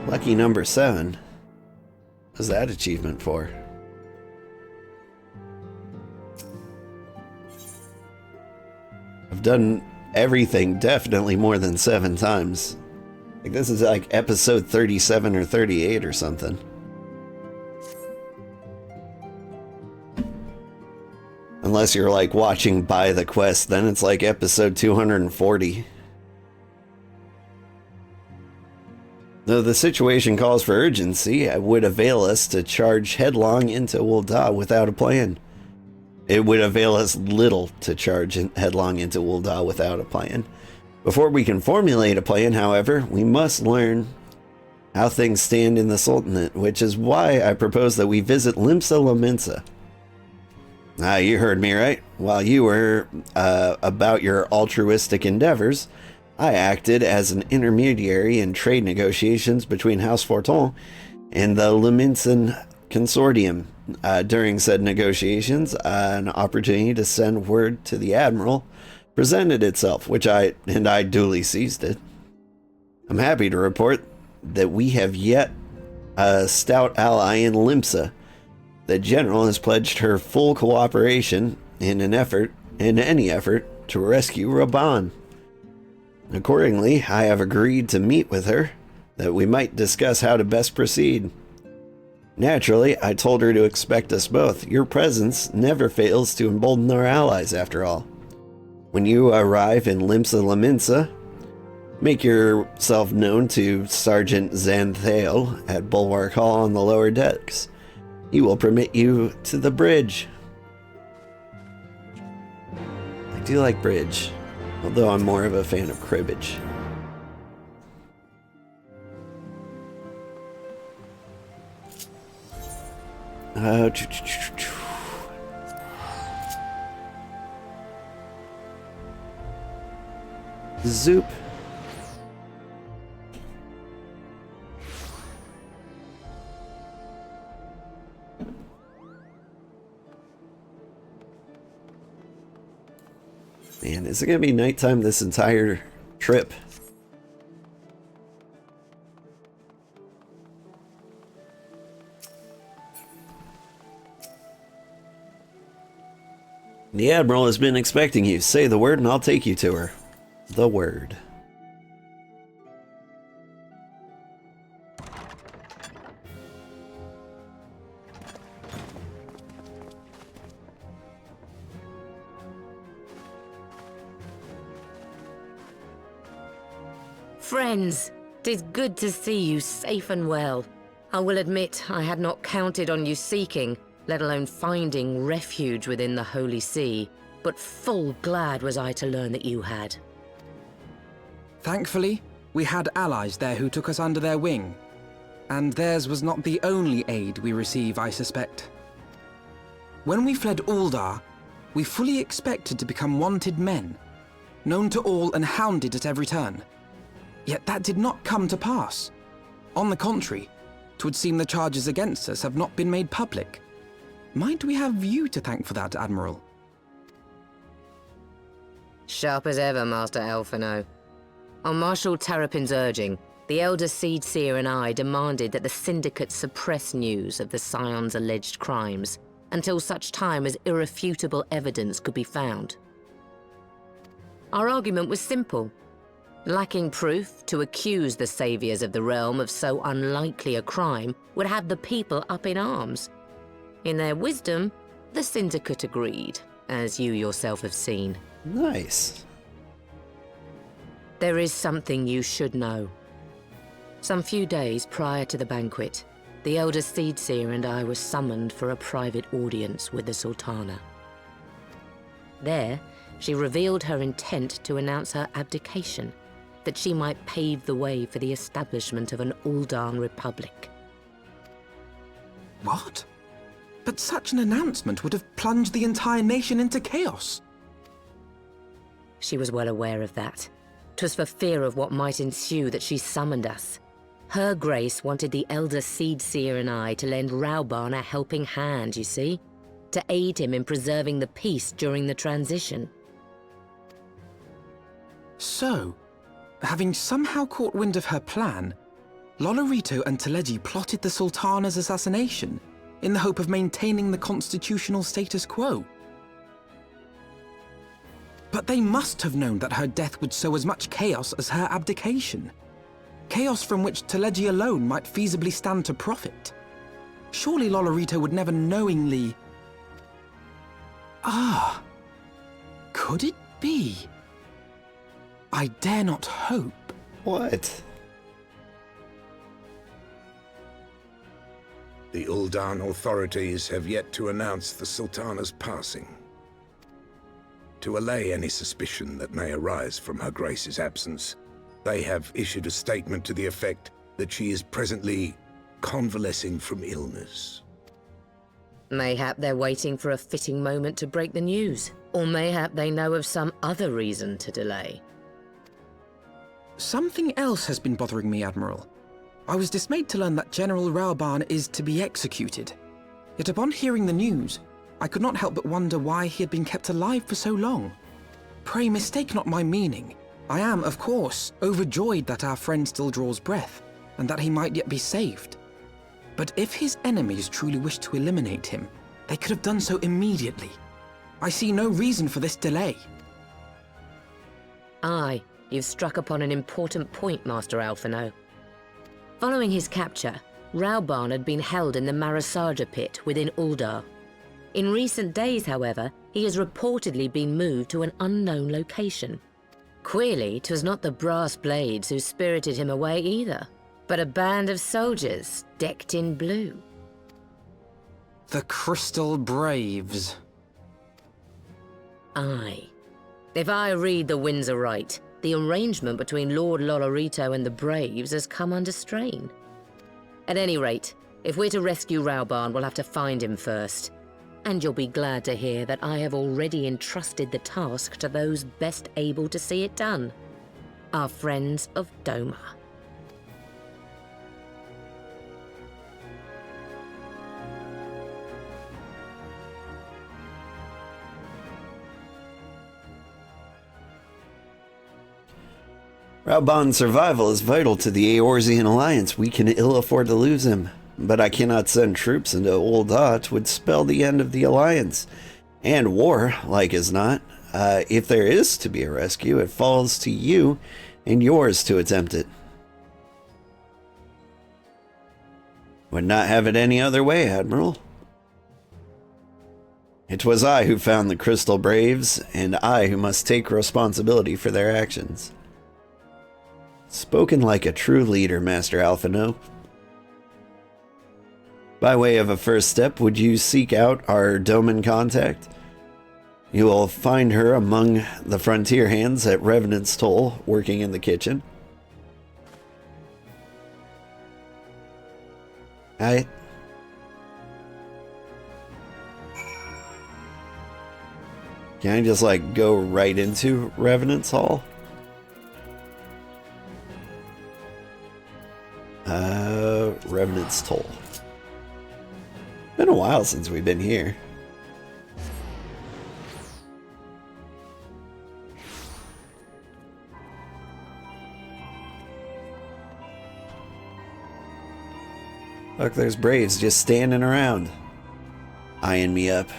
Lucky number 7. What's that achievement for? I've done everything definitely more than 7 times. Like, this is like episode 37 or 38 or something. Unless you're like watching by the quest, then it's like episode 240. Though the situation calls for urgency, it would avail us to charge headlong into Ul'dah without a plan. It would avail us little to charge headlong into Ul'dah without a plan. Before we can formulate a plan, however, we must learn how things stand in the Sultanate, which is why I propose that we visit Limsa Lominsa. Ah, you heard me right. While you were about your altruistic endeavors, I acted as an intermediary in trade negotiations between House Forton and the Lominsan Consortium. During said negotiations, an opportunity to send word to the Admiral presented itself, which I duly seized it. I'm happy to report that we have yet a stout ally in Limsa. The General has pledged her full cooperation in any effort to rescue Raubahn. Accordingly, I have agreed to meet with her, that we might discuss how to best proceed. Naturally, I told her to expect us both. Your presence never fails to embolden our allies, after all. When you arrive in Limsa Lominsa, make yourself known to Sergeant Xanthale at Bulwark Hall on the lower decks. He will permit you to the bridge. I do like bridge, although I'm more of a fan of cribbage. Zoop. Man, is it gonna be nighttime this entire trip? The Admiral has been expecting you. Say the word and I'll take you to her. The word. Friends, 'tis good to see you safe and well. I will admit I had not counted on you seeking, let alone finding refuge within the Holy See, but full glad was I to learn that you had. Thankfully, we had allies there who took us under their wing, and theirs was not the only aid we receive, I suspect. When we fled Ul'dah, we fully expected to become wanted men, known to all and hounded at every turn. Yet that did not come to pass. On the contrary, 'twould seem the charges against us have not been made public. Might we have you to thank for that, Admiral? Sharp as ever, Master Alphinaud. On Marshal Terrapin's urging, the Elder Seedseer and I demanded that the Syndicate suppress news of the Scion's alleged crimes until such time as irrefutable evidence could be found. Our argument was simple. Lacking proof, to accuse the saviors of the realm of so unlikely a crime would have the people up in arms. In their wisdom, the Syndicate agreed, as you yourself have seen. Nice. There is something you should know. Some few days prior to the banquet, the Elder Seedseer and I were summoned for a private audience with the Sultana. There, she revealed her intent to announce her abdication, that she might pave the way for the establishment of an Ul'dah Republic. What? But such an announcement would have plunged the entire nation into chaos. She was well aware of that. 'Twas for fear of what might ensue that she summoned us. Her Grace wanted the Elder Seedseer and I to lend Raubahn a helping hand, you see, to aid him in preserving the peace during the transition. So, having somehow caught wind of her plan, Lolorito and Teleji plotted the Sultana's assassination in the hope of maintaining the constitutional status quo. But they must have known that her death would sow as much chaos as her abdication. Chaos from which Teleji alone might feasibly stand to profit. Surely Lolorito would never knowingly... Ah, could it be? I dare not hope. What? The Ul'dan authorities have yet to announce the Sultana's passing. To allay any suspicion that may arise from Her Grace's absence, they have issued a statement to the effect that she is presently convalescing from illness. Mayhap they're waiting for a fitting moment to break the news. Or mayhap they know of some other reason to delay. Something else has been bothering me, Admiral. I was dismayed to learn that General Raubahn is to be executed. Yet upon hearing the news, I could not help but wonder why he had been kept alive for so long. Pray mistake not my meaning. I am, of course, overjoyed that our friend still draws breath, and that he might yet be saved. But if his enemies truly wished to eliminate him, they could have done so immediately. I see no reason for this delay. Aye, you've struck upon an important point, Master Alphinaud. Following his capture, Raubahn had been held in the Marasaja pit within Ul'dah. In recent days, however, he has reportedly been moved to an unknown location. Queerly, 'twas not the brass blades who spirited him away either, but a band of soldiers decked in blue. The Crystal Braves. Aye. If I read the winds aright, the arrangement between Lord Lolorito and the Braves has come under strain. At any rate, if we're to rescue Raubahn, we'll have to find him first. And you'll be glad to hear that I have already entrusted the task to those best able to see it done. Our friends of Doma. Raubahn's survival is vital to the Eorzean alliance. We can ill afford to lose him. But I cannot send troops into Ul'dah. It would spell the end of the alliance. And war, like as not. If there is to be a rescue, it falls to you and yours to attempt it. Would not have it any other way, Admiral. It was I who found the Crystal Braves, and I who must take responsibility for their actions. Spoken like a true leader, Master Alphinaud. By way of a first step, would you seek out our Doman contact? You will find her among the frontier hands at Revenant's Toll, working in the kitchen. Can I just, like, go right into Revenant's Hall? Revenant's Toll. Been a while since we've been here. Look, there's Braves just standing around, eyeing me up.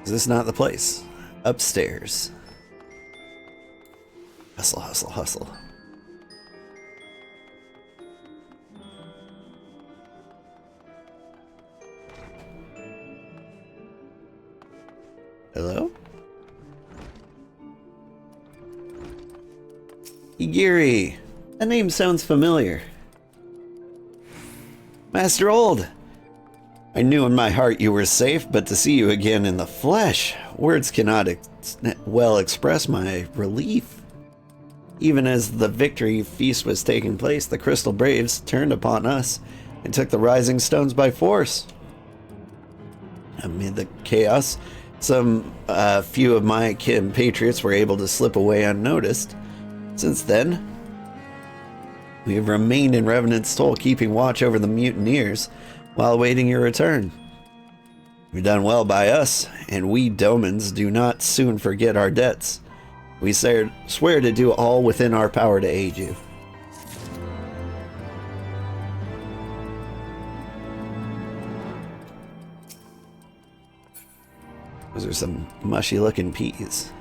Is this not the place? Upstairs. Hustle, hustle, hustle. Hello? Igiri. That name sounds familiar. Master Old. I knew in my heart you were safe, but to see you again in the flesh, words cannot well express my relief. Even as the victory feast was taking place, the Crystal Braves turned upon us and took the Rising Stones by force. Amid the chaos, Some few of my compatriots were able to slip away unnoticed. Since then, we have remained in Revenant's Toll, keeping watch over the mutineers while awaiting your return. You've done well by us, and we Domans do not soon forget our debts. We swear to do all within our power to aid you. Those are some mushy looking peas.